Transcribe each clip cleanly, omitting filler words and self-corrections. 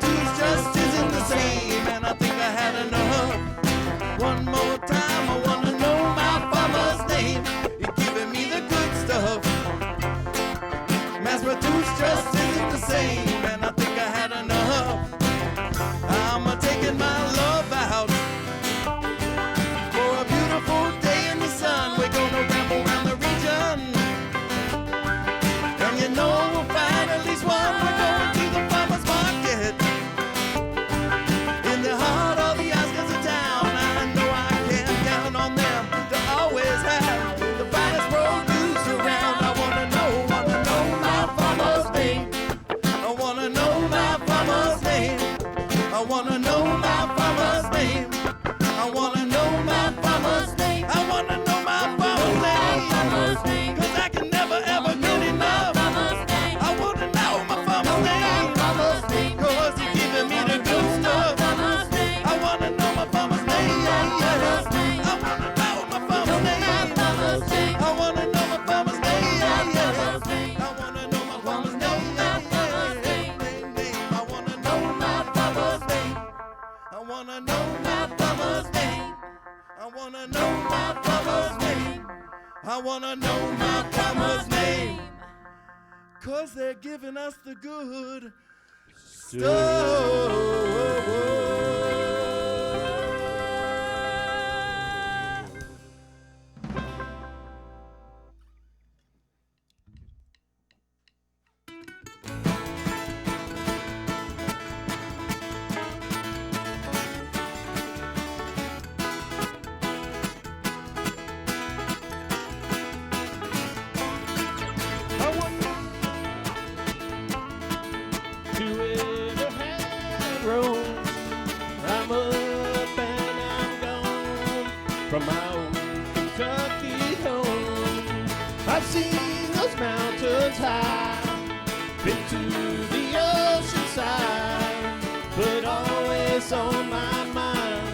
dues just isn't the same, and I think I had enough. One more time, I wanna know my farmer's name. You're giving me the good stuff. Mass produce just isn't the same, and I think I had enough. I'm taking my love out for a beautiful day in the sun. We're gonna ramble around the region, and you know we'll find at least one. We're going to the farmer's market in the heart of the outskirts of town. I know I can count on them to always have the finest produce around. I wanna know my farmer's name. I wanna know my farmer's name. I wanna know my farmer's name. I wanna know my farmer's name. I wanna know my farmer's name. 'Cause I can never ever get enough. I wanna know my farmer's name. 'Cause you're giving me the good stuff. I wanna know my farmer's name. I wanna know my farmer's name. I wanna know my farmer's name. I wanna know my farmer's name. I wanna know my farmer's name. I wanna know my farmer's name. I wanna know my farmer's name. I wanna know my farmer's name. 'Cause they're giving us the good stuff. I'm up and I'm gone from my old Kentucky home. I've seen those mountains high, been to the ocean side, but always on my mind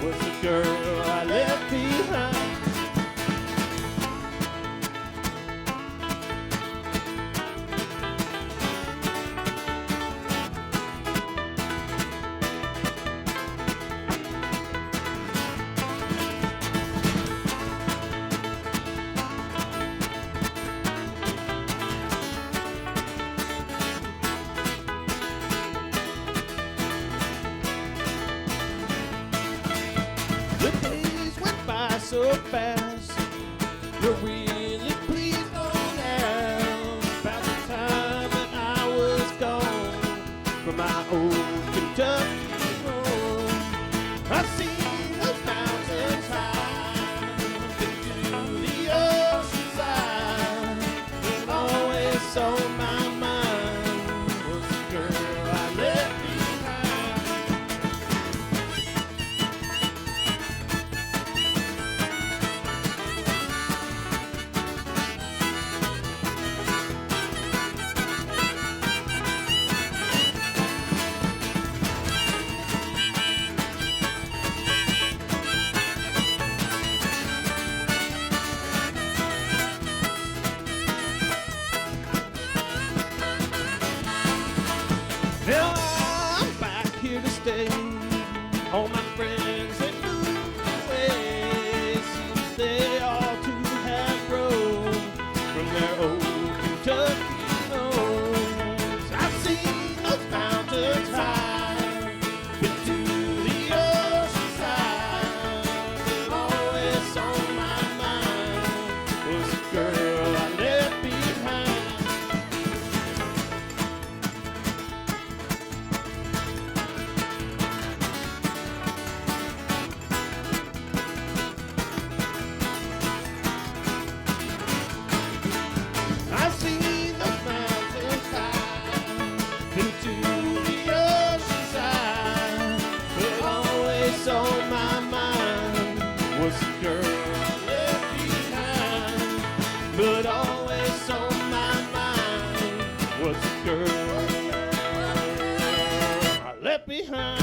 was the girl I left behind. The days went by so fast, but really please don't ask about the time that I was gone from my old Kentucky home. I've seen those mountains high, been to the ocean side, and always on my mind was the girl I left behind. Now I'm back here to stay. All my friends they moved away. Seems they all too have grown from their old Kentucky homes. I've seen those mountains high, been to the ocean side, but always on my mind was the girl I left behind. I've seen those mountains high, been to the ocean side, but always on my mind was the girl I left behind. But always on my mind was the girl I left behind.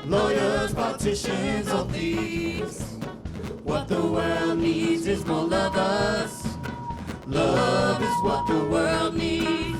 lawyers, politicians, or thieves. What the world needs is more lovers. Love is what the world needs.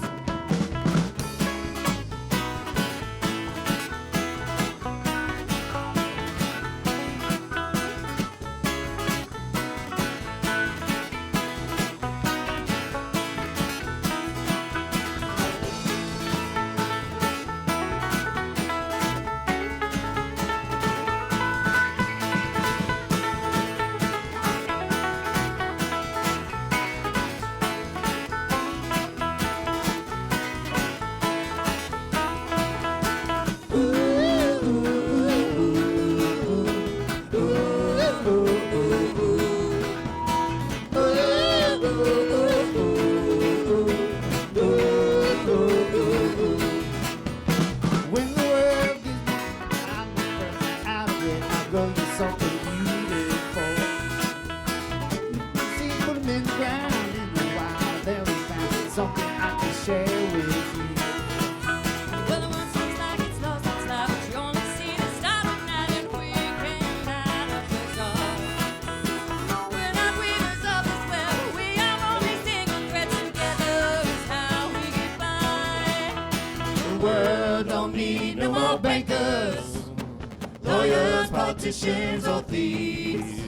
Politicians or thieves.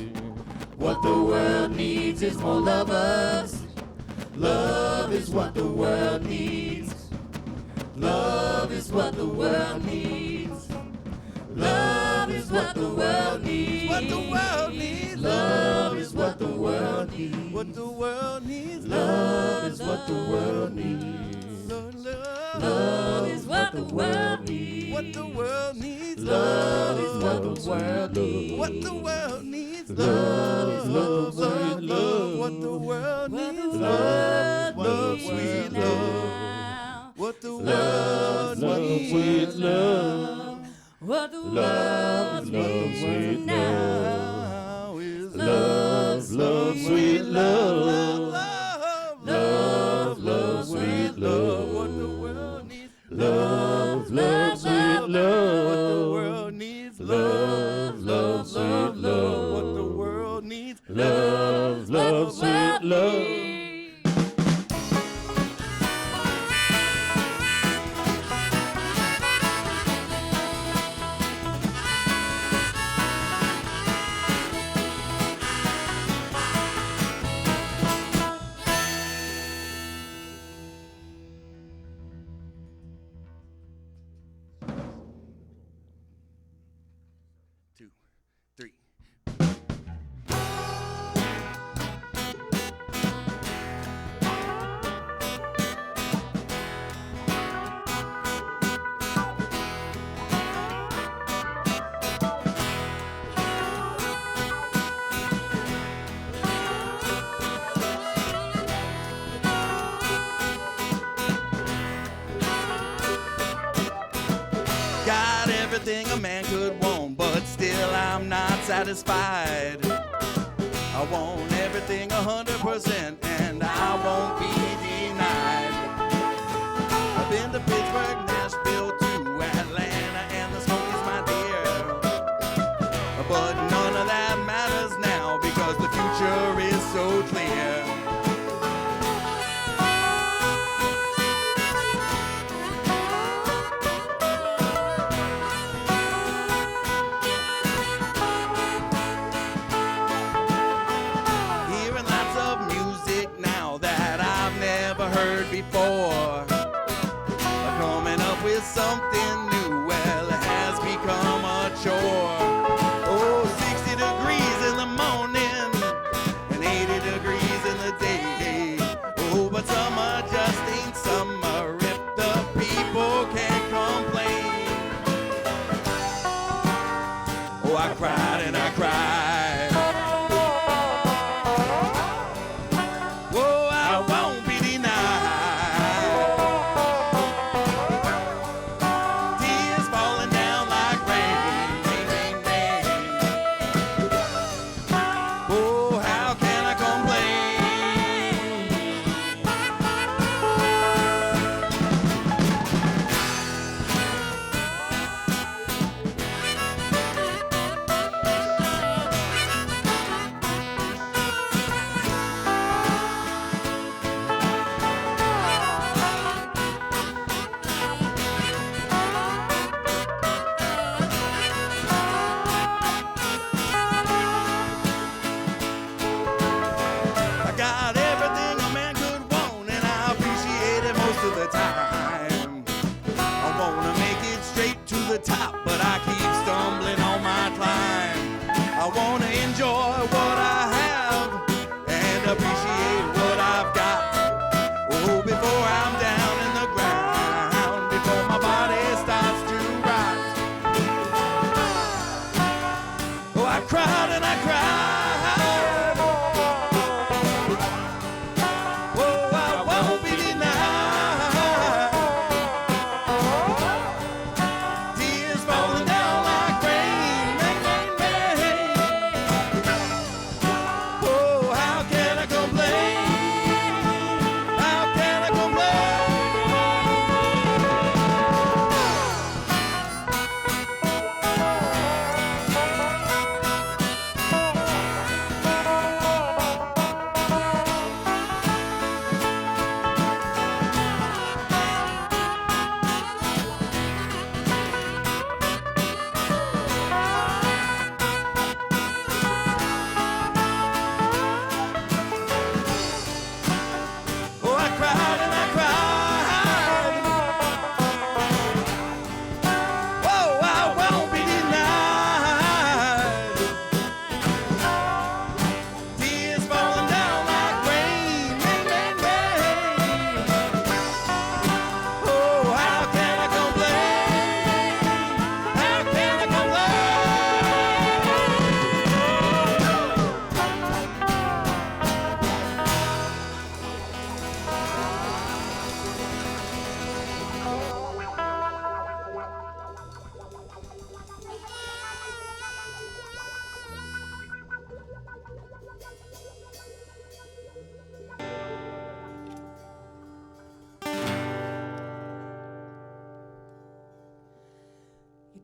What the world needs is more lovers. Love is what the world needs. Love is what the world needs. Love is what the world needs. What the world needs. Love is what the world needs. What the world needs. Love is what the world needs. Love is what the world needs. What the world needs. Love is what the world needs. What the world needs. Love is love, sweet love. What the world needs. Love, love, sweet love. What the world needs. Sweet love. What the world needs now is love, love, sweet love. Love, love, sweet love. What the world needs. Love, love, sweet love. What the world needs. Love, love, sweet love. What the world needs. Love, love, sweet love. Got everything a man could want, but still I'm not satisfied. I want everything 100%, and I won't be denied. I've been to Pittsburgh, Nashville, to Atlanta, and the Smokies, my dear. But none of that matters now, because the future is so clear. Heard before, coming up with something new, well, it has become a chore. Oh, 60 degrees in the morning and 80 degrees in the day. Oh, but summer just ain't summer if the people can't complain. Oh, I cried and I cried.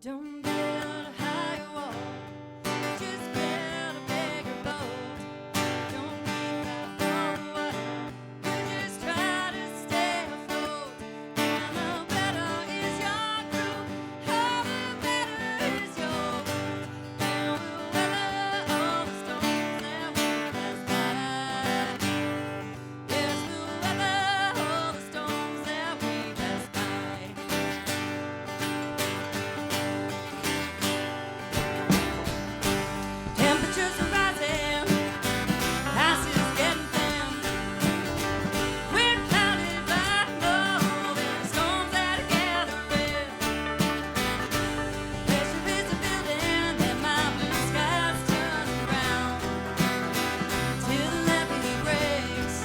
Don't build a higher wall, just build a bigger boat. Don't keep out all the water, you just try to stay afloat. And the better is your crew, oh, the better is your route. And we'll weather all the storms that we pass by. Yes, we'll weather all the storms that we pass by. Temperatures are rising, ice is getting thin. We're clouded by northern storms that are gathering. Pressure is a building and my blue skies turn around till the levee breaks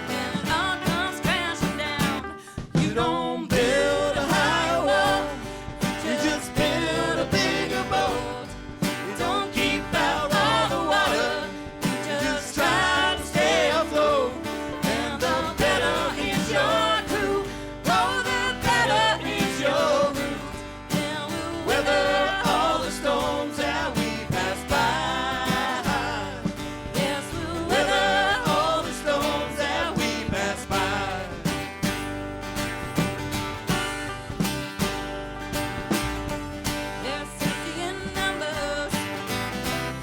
and it all comes crashing down. You don't build a higher wall, you just build a bigger boat. You don't keep out all the water, you just try to stay afloat. And the better is your crew, oh, the better is your route. And we'll weather all the storms that we pass by. Yes, we'll weather all the storms that we pass by. There's safety in numbers,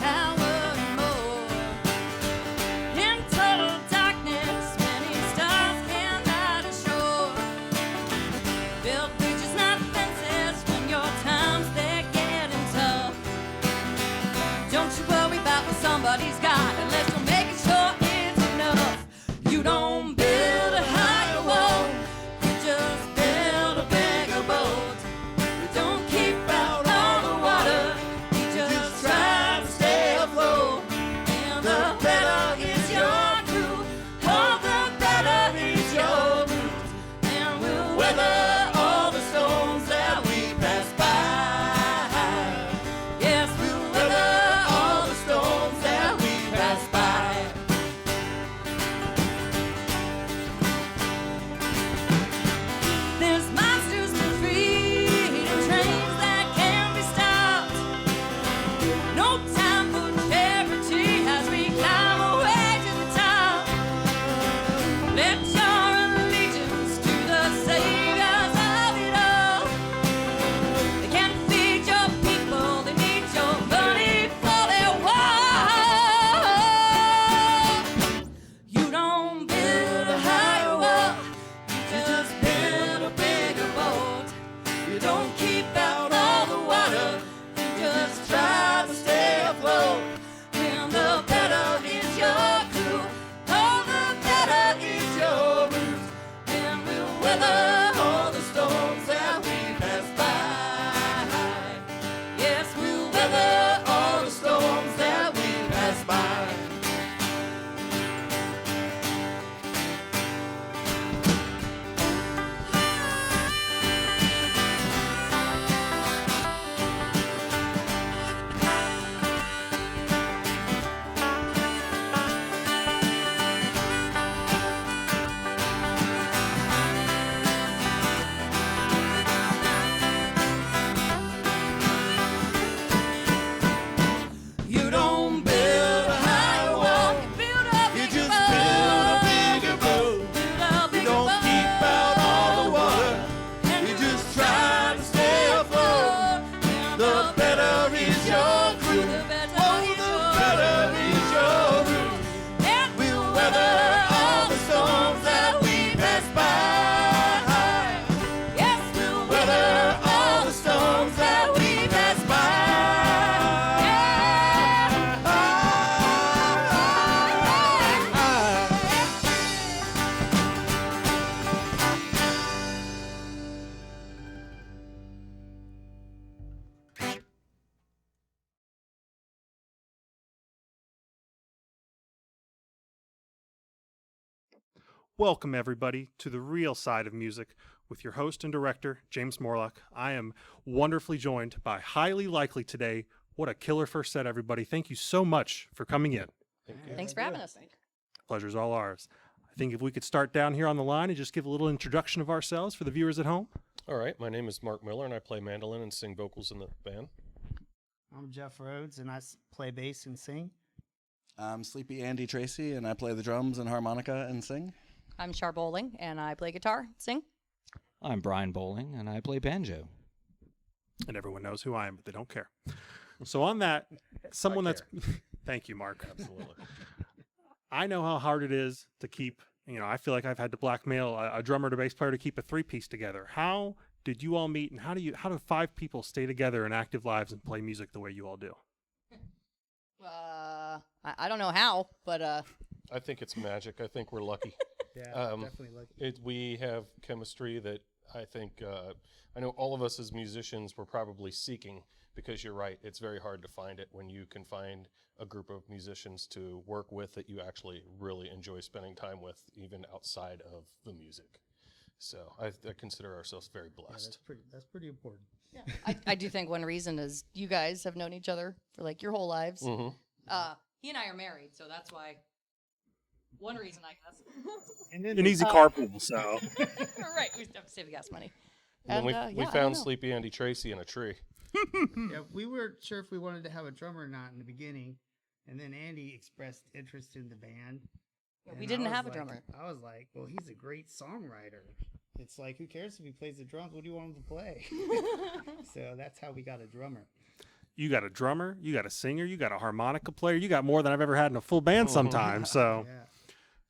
power and more. In total darkness, many stars can hide ashore. Build bridges, not fences, when your times they're getting tough. Don't you worry about what somebody's got, unless you're making sure it's enough. You don't build a higher wall, you just build a bigger boat. You don't keep out all the water, you just try to stay afloat. And the better is your crew, oh, the better is your route. And we'll weather all the storms that we pass by. Yes, we'll weather all the storms that we pass by. There's monsters to feed and trains that can be stopped. No time for charity as we climb away to the top. Let your allegiance to the saviors of it all. They can't feed your people, they need your money for their war. You don't build a higher wall, you just build a bigger boat. You don't keep out all the water, you just try to stay afloat. And the better is your crew, oh, the better is your route. And we'll weather all the storms that we pass by. Yes, we'll weather all the storms that we pass by. You don't build a higher wall, you just build a bigger boat. You don't keep out all the water, you just try to stay afloat. The better is your crew, oh, the better is your route. And we'll weather all the storms that we pass by. Yes, we'll weather all the storms that we pass by. Welcome, everybody, to the real side of music with your host and director, James Morelock. I am wonderfully joined by Highly Likely today. What a killer first set, everybody. Thank you so much for coming in. Thanks for having us. Pleasure's all ours. I think if we could start down here on the line and just give a little introduction of ourselves for the viewers at home. All right, my name is Mark Miller, and I play mandolin and sing vocals in the band. I'm Jeff Rhodes, and I play bass and sing. I'm Sleepy Andy Tracy, and I play the drums and harmonica and sing. I'm Char Bowling, and I play guitar, sing. I'm Brian Bowling, and I play banjo. And everyone knows who I am, but they don't care. So on that, someone that's thank you, Mark. Absolutely. I know how hard it is to keep, I feel like I've had to blackmail a drummer to bass player to keep a three-piece together. How did you all meet, and how do 5 people stay together in active lives and play music the way you all do? I don't know how, but I think it's magic. I think we're lucky. Yeah, definitely lucky. We have chemistry that I think, I know all of us as musicians were probably seeking, because you're right, it's very hard to find it when you can find a group of musicians to work with that you actually really enjoy spending time with, even outside of the music. So I consider ourselves very blessed. Yeah, that's pretty important. yeah, I do think one reason is you guys have known each other for like your whole lives. Mm-hmm. He and I are married, so that's why. One reason, I guess. And then An easy carpool, so. Right, we have to save gas money. And then And, we I found don't know. Sleepy Andy Tracy in a tree. yeah, we weren't sure if we wanted to have a drummer or not in the beginning, and then Andy expressed interest in the band. Yeah, and we I didn't was have a like- drummer. I was like, well, he's a great songwriter. It's like, who cares if he plays the drums? What do you want him to play? So that's how we got a drummer. You got a drummer, you got a singer, you got a harmonica player, you got more than I've ever had in a full band sometimes. So, Yeah.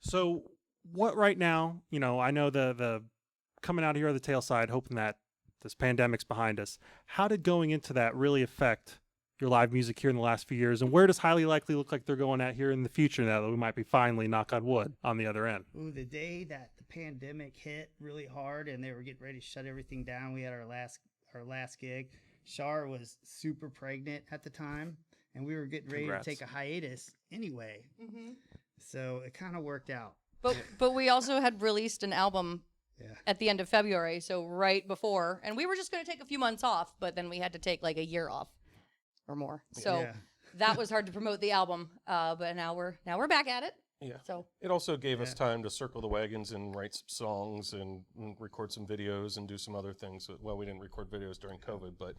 so what right now, I know the coming out here on the tail side, hoping that this pandemic's behind us. How did going into that really affect your live music here in the last few years? And where does Highly Likely look like they're going at here in the future now that we might be finally, knock on wood, on the other end? Ooh, the day that the pandemic hit really hard and they were getting ready to shut everything down, we had our last gig. Shar was super pregnant at the time, and we were getting ready Congrats. to take a hiatus anyway. So it kind of worked out. But we also had released an album Yeah. at the end of February, so right before, and we were just going to take a few months off, but then we had to take like a year off or more. So Yeah. that was hard to promote the album. But now we're back at it. Yeah. So It also gave us Yeah. time to circle the wagons and write some songs and record some videos and do some other things. Well, we didn't record videos during COVID, but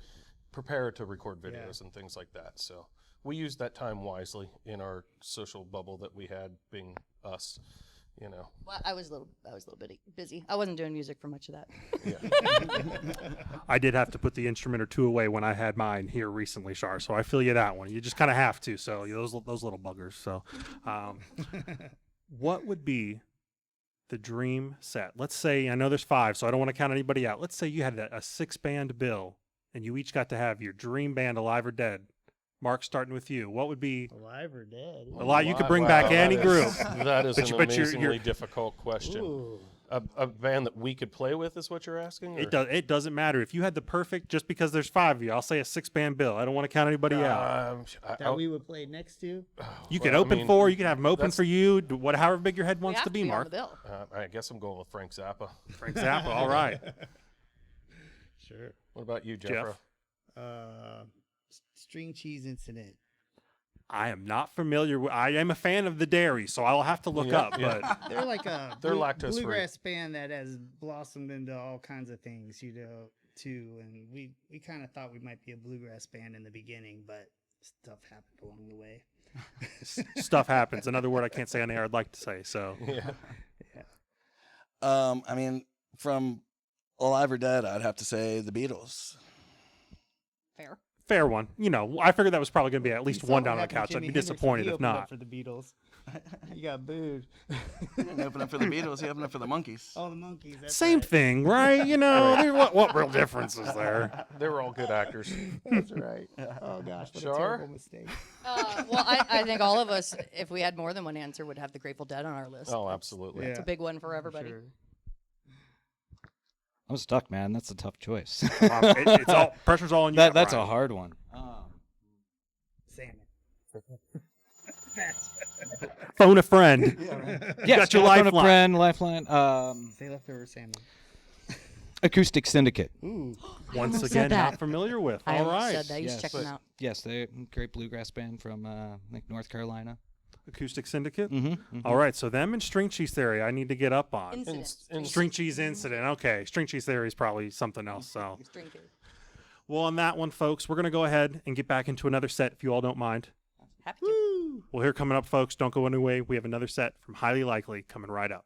prepare to record videos and things like that. So we used that time wisely in our social bubble that we had, being us. well, I was a little bit busy. I wasn't doing music for much of that. I did have to put the instrument or two away when I had mine here recently, Shar. So I feel you that one. You just kind of have to. So those little buggers. So, what would be the dream set? Let's say, I know there's 5, so I don't want to count anybody out. Let's say you had a 6-band bill, and you each got to have your dream band, alive or dead. Mark, starting with you, what would be Alive or dead? a lot? You could bring back any group. That is But an but you're- amazingly difficult question. Ooh. A band that we could play with is what you're asking? It doesn't matter if you had the perfect. Just because there's 5 of you, I'll say a 6-band bill. I don't want to count anybody out. That we would play next to? You could open 4. You could have them open for you. However big your head We wants have to be, on Mark. the bill. I guess I'm going with Frank Zappa. Frank Zappa. All right. Sure. What about you, Jeffro? String Cheese Incident. I am not familiar with. I am a fan of the dairy, so I'll have to look up. yeah. But They're like a They're lactose-free. bluegrass band that has blossomed into all kinds of things, too. And we kind of thought we might be a bluegrass band in the beginning, but stuff happened along the way. stuff happens. Another word I can't say on air. I'd like to say. So Yeah. I mean, from Alive or Dead, I'd have to say the Beatles. fair one. I figured that was probably going to be at least You saw one what down on the happened to couch. I'd Jimi be Hendrix when disappointed he if opened up not. for the Beatles. You got booed. He didn't open up for the Beatles. He opened up for the Monkees. Oh, the Monkeys. That's Same right. thing, right? What real difference is there? They were all good actors. That's right. Oh gosh, what a Sure. terrible mistake. Well, I think all of us, if we had more than one answer, would have the Grateful Dead on our list. Oh, absolutely. It's a big one for everybody. Sure. I'm stuck, man. That's a tough choice. It's all pressure's all on you. That's a Brian. hard one. Salmon. Phone a friend. Yeah, got your Phone a lifeline. friend, lifeline. Say leftover salmon. Acoustic Syndicate. Ooh. Once almost again, said that. not familiar with. I All almost right. said that. You should Yes. check them out. Yes, they're a great bluegrass band from North Carolina. Acoustic Syndicate? Mm-hmm. All right, so them and String Cheese Theory I need to get up on. Incident. String Cheese Incident. Okay, String Cheese Theory is probably something else. So, String theory. well, on that one, folks, we're going to go ahead and get back into another set if you all don't mind. Happy to. Well, here coming up, folks, don't go anyway. We have another set from Highly Likely coming right up.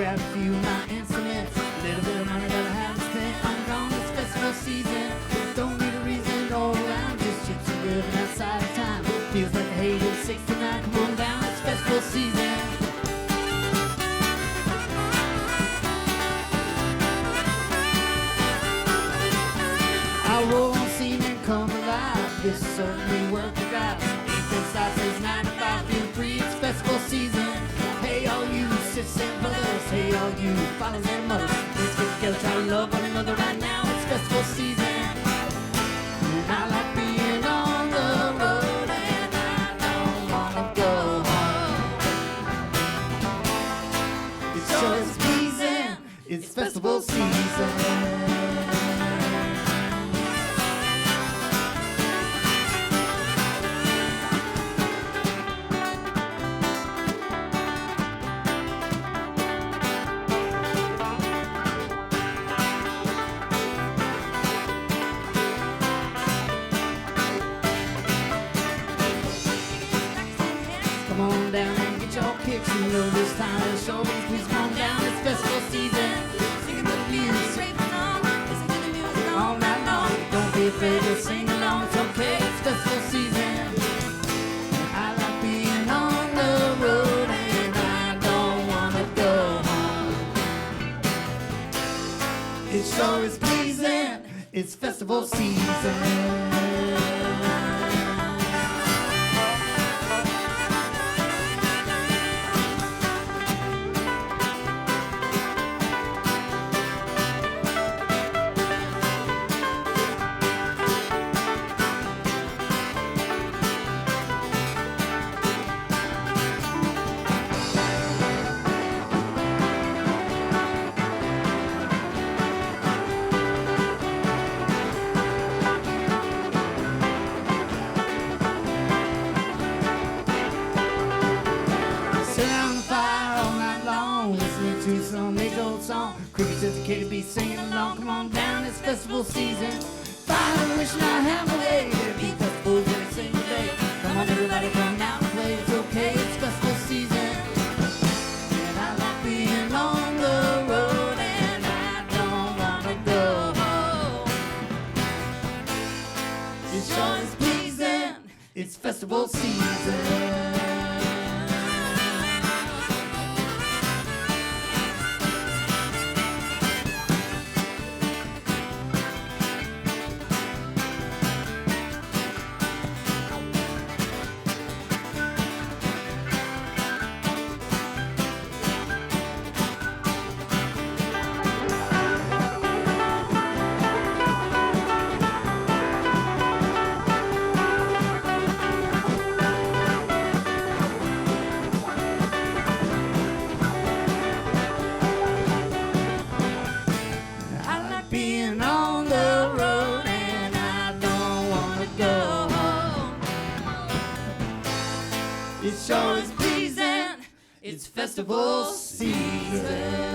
grab a few of my instruments. A little bit of money that I haven't spent. I'm gone this festival season. Don't need a reason to go around. Just chips and living outside of time. Feels like the hate of 69. Come on down, it's festival season. I roll on scene and come alive. This is certainly worth the drive. Ain't been stopped since 95. Feel free, it's festival season. Hey, all you sisters and brothers. Hey, all you fathers and mothers. Let's get together, try to love one another right now. It's festival season. And I like being on the road, and I don't wanna go home. It sure is pleasing. It's festival season. Come on down and get your kicks. You know this time of the show, please come on down. It's festival season. Singing the blues, listen to the music all night long. Don't be afraid to sing along. It's okay. It's festival season. I like being on the road, and I don't wanna go home. It sure is pleasing. It's festival season. Crickets educated, be singing along. Come on down, it's festival season. Finally wishing I have a way to be festivals every single day. Come on, everybody, come out and play. It's okay, it's festival season. And I like being on the road, and I don't wanna go home. It sure is pleasing. It's festival season. It sure is pleasing. It's festival season.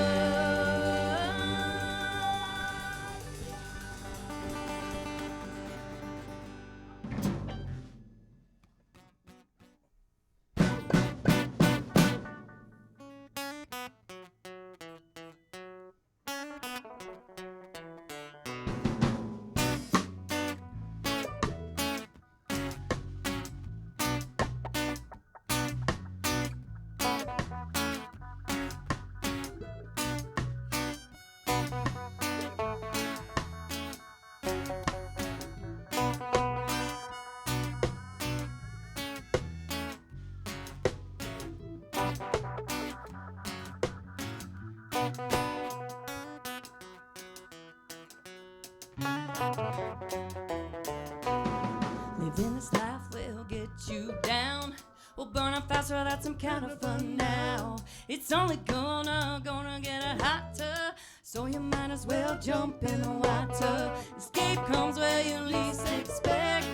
Living this life will get you down. We'll burn up faster, that's some kind of fun now. It's only gonna get hotter, so you might as well jump in the water. Escape comes where you least expect.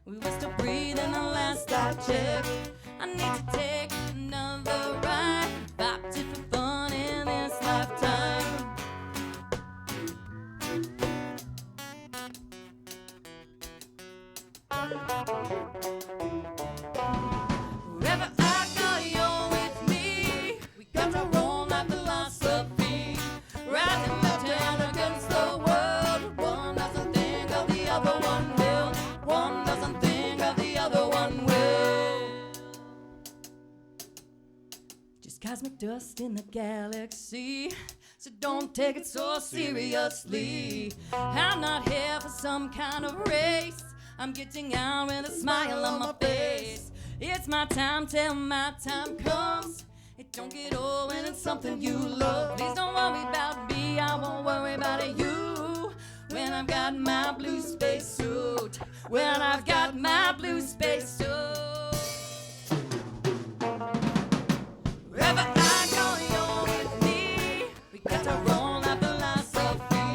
We were still breathing the last I checked. I need to take another ride, vibe different fun in this lifetime. Wherever I go, you're with me. We got to roll like philosophy. cosmic dust in the galaxy, so don't take it so seriously. I'm not here for some kind of race. I'm getting out with a smile on my face. It's my time till my time comes. It don't get old when it's something you love. Please don't worry about me, I won't worry about you. When I've got my blue spacesuit, when I've got my blue spacesuit. Wherever I go, you're with me. We got to roll our philosophy.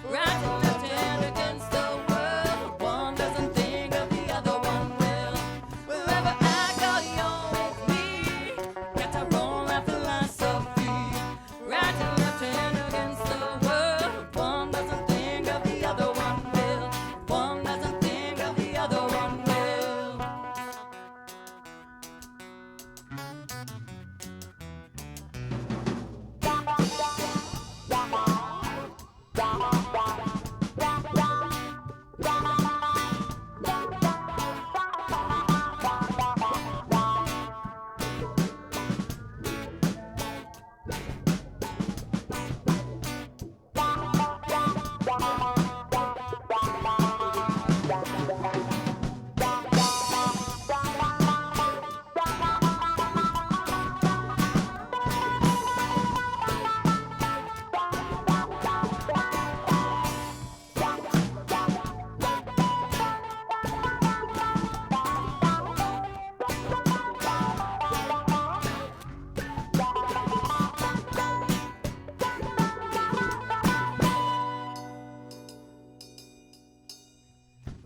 Right and left hand against the world. One doesn't think of the other one will. Wherever I go, you're with me. Got to roll our philosophy. Right and left hand against the world. One doesn't think of the other one will. One doesn't think of the other one will.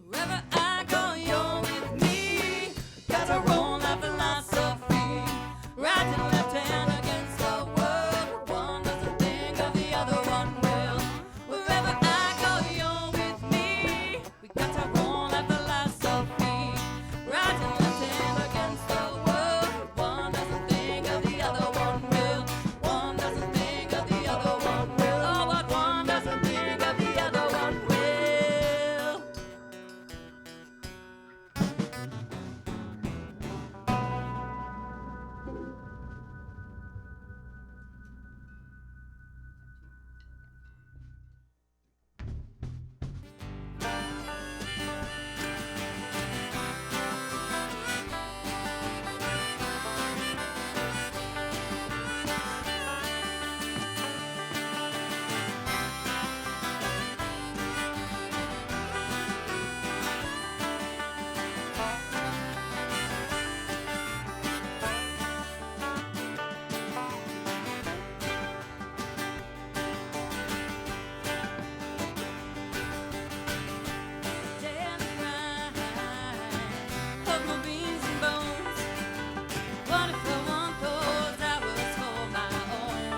Wherever I go, you're with me. Gotta roll our philosophy. Right and left hand against the world. One doesn't think of the other one will. Wherever I go, you're with me. We gotta roll our philosophy. Right and left hand against the world. One doesn't think of the other one will. One doesn't think of the other one will. Oh, but one doesn't think of the other one will. Dead and right, of my beans and bones. What if I want those hours for my own?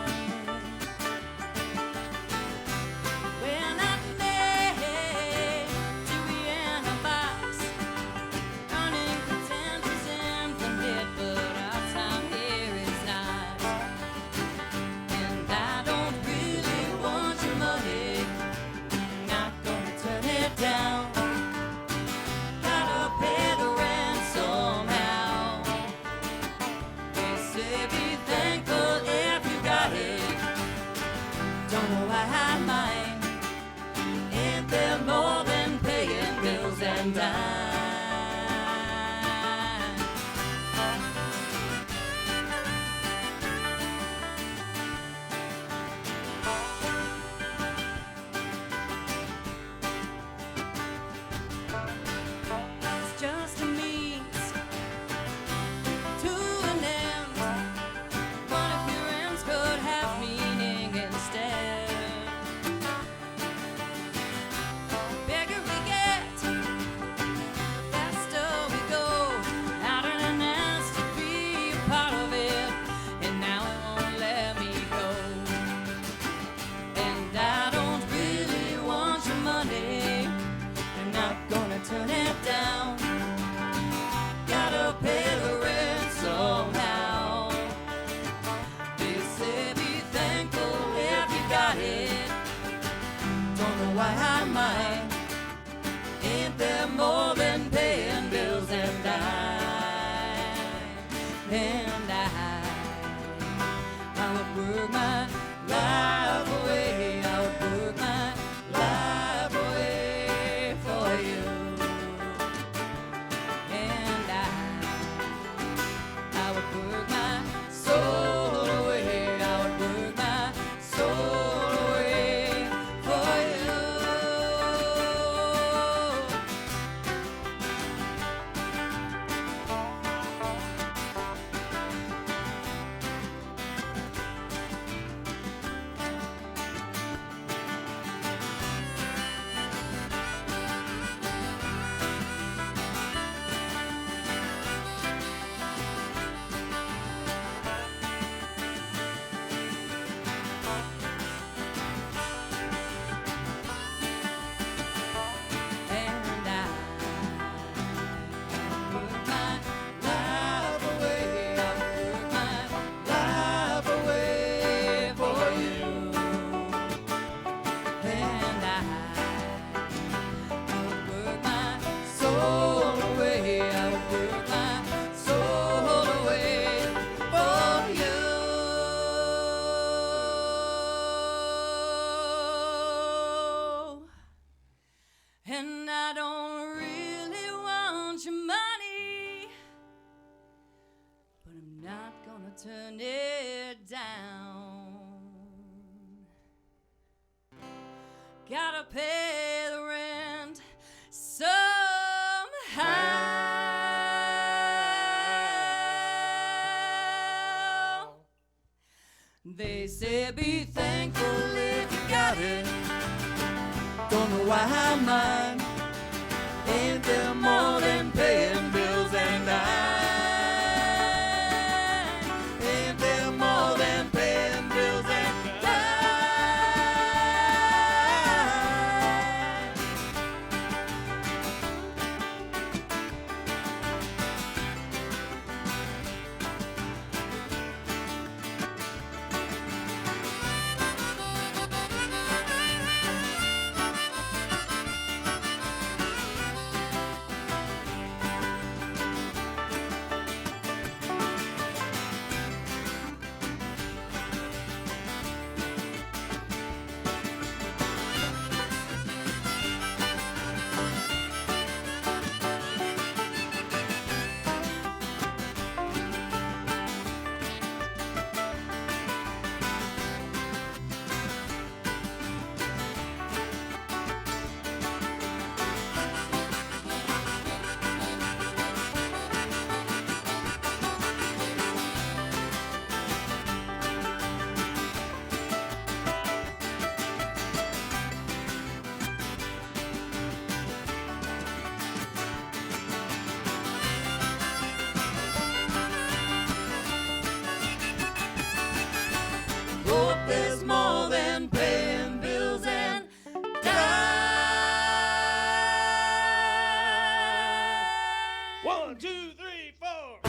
We're not made to be in a box, earning contenters infinite, but our time here is not. And I don't really want your money. Not gonna turn it down. Gotta pay the rent somehow. They say be thankful if you got it. Don't know why I mind. Ain't there more than paying bills and dime? It's just a means to an end. What if your ends could have meaning instead? Bigger we get, faster we go. Out of the nest to be a part of it, and now it won't let me go. And I don't really want your money. I'm not gonna turn it down. Gotta pay the rent somehow. They say be thankful if you got it. Don't know why I mind. Ain't there more than paying bills and I. turn it down. Gotta pay the rent somehow. They say be thankful if you got it. Don't know why I'm mine. Ain't there more than paying bills and dime? Ain't there more than paying bills and dime? Hope there's more than paying bills and dime. 1, 2, 3, 4.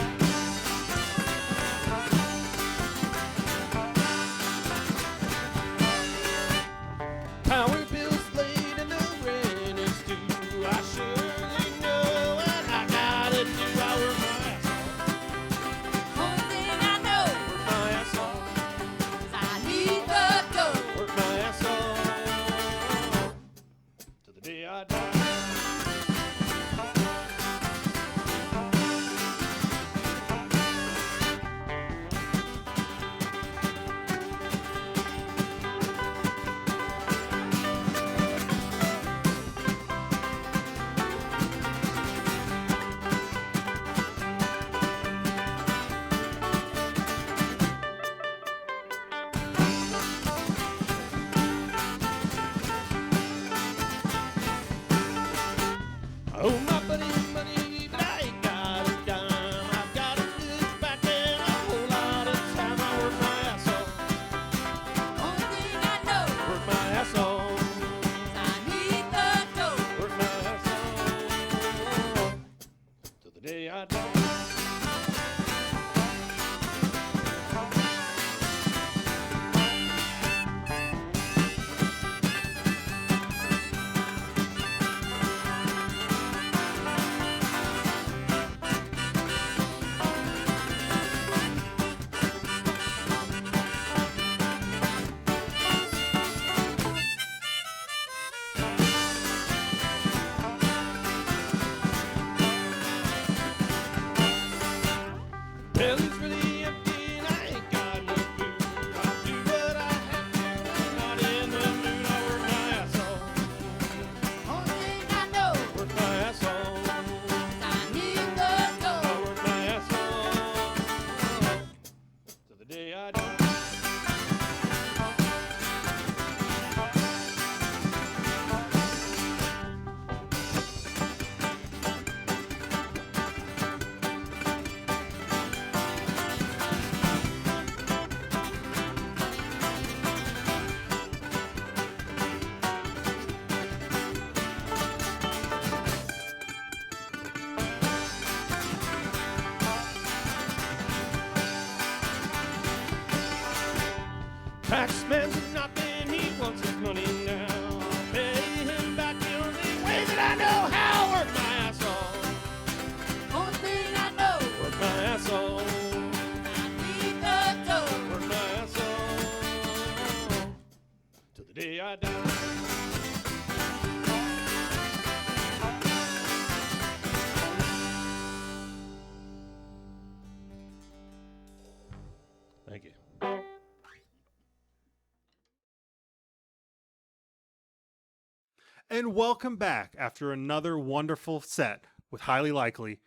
Power bills laid and the rent is due. I surely know what I gotta do. I work my ass off. Only thing I know Work my ass off. is I need the dough. Work my ass off till the day I die. I owe my buddy money, but I ain't got a dime. I've got a good back and a whole lot of time. I work my ass off. Only thing I know Work my ass off. is I need the dough. Work my ass off till the day I die. Belly's really empty and I ain't got no food. I'll do what I have to. I'm not in the mood. I work my ass off. Only thing I know Work my ass off. is I need the I dough. work my ass off till the day I die. Taxman's nothing, he wants his money now. I'll pay him back the only way that I know how. Work my ass off. Only thing I know Work my ass off. I need the dough. Work my ass off till the day I die. And welcome back after another wonderful set with Highly Likely.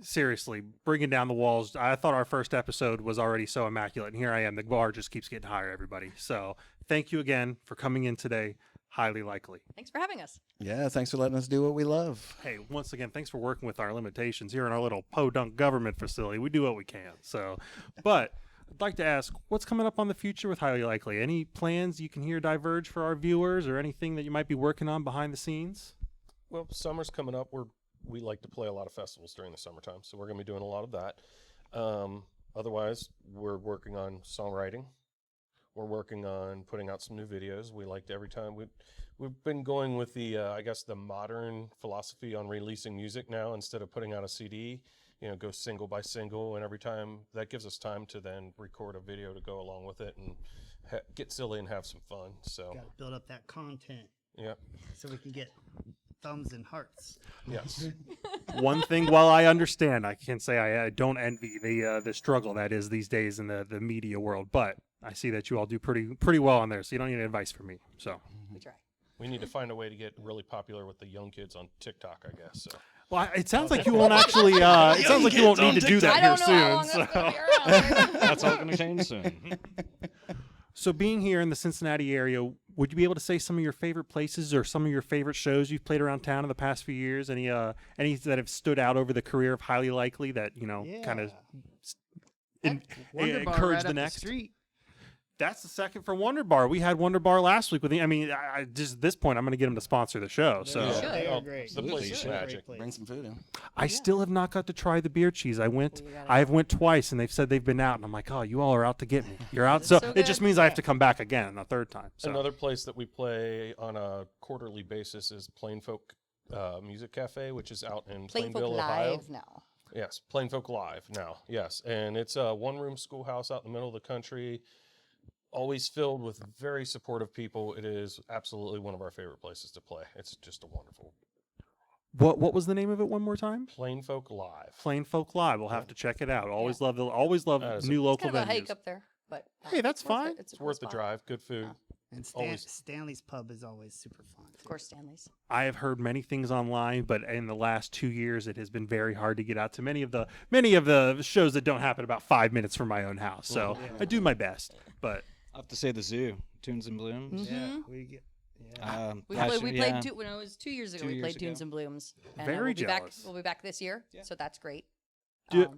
Seriously, bringing down the walls. I thought our first episode was already so immaculate, and here I am. The bar just keeps getting higher, everybody. So thank you again for coming in today, Highly Likely. Thanks for having us. Yeah, thanks for letting us do what we love. Hey, once again, thanks for working with our limitations here in our little podunk government facility. We do what we can. So, but I'd like to ask, what's coming up on the future with Highly Likely? Any plans you can hear diverge for our viewers, or anything that you might be working on behind the scenes? Well, summer's coming up. We like to play a lot of festivals during the summertime, so we're going to be doing a lot of that. Otherwise, we're working on songwriting. We're working on putting out some new videos. We like to every time we've been going with the I guess the modern philosophy on releasing music now. Instead of putting out a CD, go single by single, and every time that gives us time to then record a video to go along with it and get silly and have some fun. So Got to build up that content yeah, so we can get thumbs and hearts. yes. One thing, while I understand, I can say I don't envy the struggle that is these days in the media world, but I see that you all do pretty well on there, so you don't need any advice from me. So We try. We need to find a way to get really popular with the young kids on TikTok, I guess. So. well, it sounds like you won't actually. It sounds like you won't need to do that I here don't know how long soon. that's going to be around. That's all going to change soon. So being here in the Cincinnati area, would you be able to say some of your favorite places or some of your favorite shows you've played around town in the past few years? Any that have stood out over the career of Highly Likely that kind of Wonder Bar encourage right the up next? street. That's the second for Wonder Bar. We had Wonder Bar last week with the. I mean, I just at this point, I'm going to get them to sponsor the show. So Yeah, should. they Oh, are great. the place They is are a great magic. place. Bring some food in. I still have not got to try the beer cheese. I went. You gotta I've went twice, and they've said they've been out, and I'm like, oh, you all are out to get me. You're out. So so it just good. means I have to come back again a third time. So. Another place that we play on a quarterly basis is Plain Folk Music Cafe, which is out in Plain Plainville, Folk Ohio. Live now. Yes, Plain Folk Live now. Yes, and it's a one-room schoolhouse out in the middle of the country, always filled with very supportive people. It is absolutely one of our favorite places to play. It's just a wonderful. What was the name of it one more time? Plain Folk Live. Plain Folk Live. We'll have to check it out. Always love That is new It's local kind of a venues. hike up there, but Hey, that's worth fine. it. It's worth the drive. Good food. And Always. Stanley's Pub is always super fun. Of course, Stanley's. I have heard many things online, but in the last 2 years, it has been very hard to get out to many of the shows that don't happen about 5 minutes from my own house. So I do my best, but I have to say the zoo, Tunes and Blooms. Yeah, we get. Yeah. We last played, year, yeah. when it was 2 years ago. 2 We years played ago. Tunes and Blooms. And, Very we'll be back. jealous. We'll be back this year, so that's great.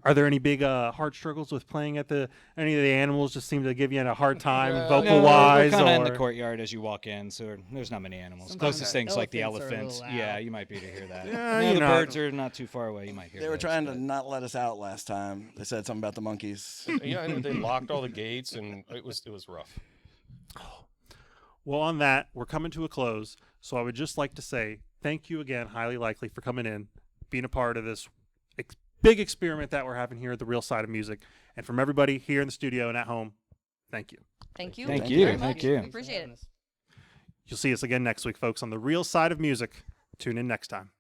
are there any big heart struggles with playing at any of the animals? Just seem to give you a hard time, vocal No, wise, we're kind of in or the courtyard as you walk in, so there's not many animals. Sometimes Closest the things like the elephants are a elephants. little Yeah, loud. you might be able to hear that. Yeah, No, you the know. birds are not too far away. You might hear. They were those, trying to but- not let us out last time. They said something about the monkeys. Yeah, I know they locked all the gates, and it was rough. Well, on that, we're coming to a close. So I would just like to say thank you again, Highly Likely, for coming in, being a part of this big experiment that we're having here at the Real Side of Music. And from everybody here in the studio and at home, thank you. Thank you. Thank you you. very Thank much. you. We appreciate it. You'll see us again next week, folks, on the Real Side of Music. Tune in next time.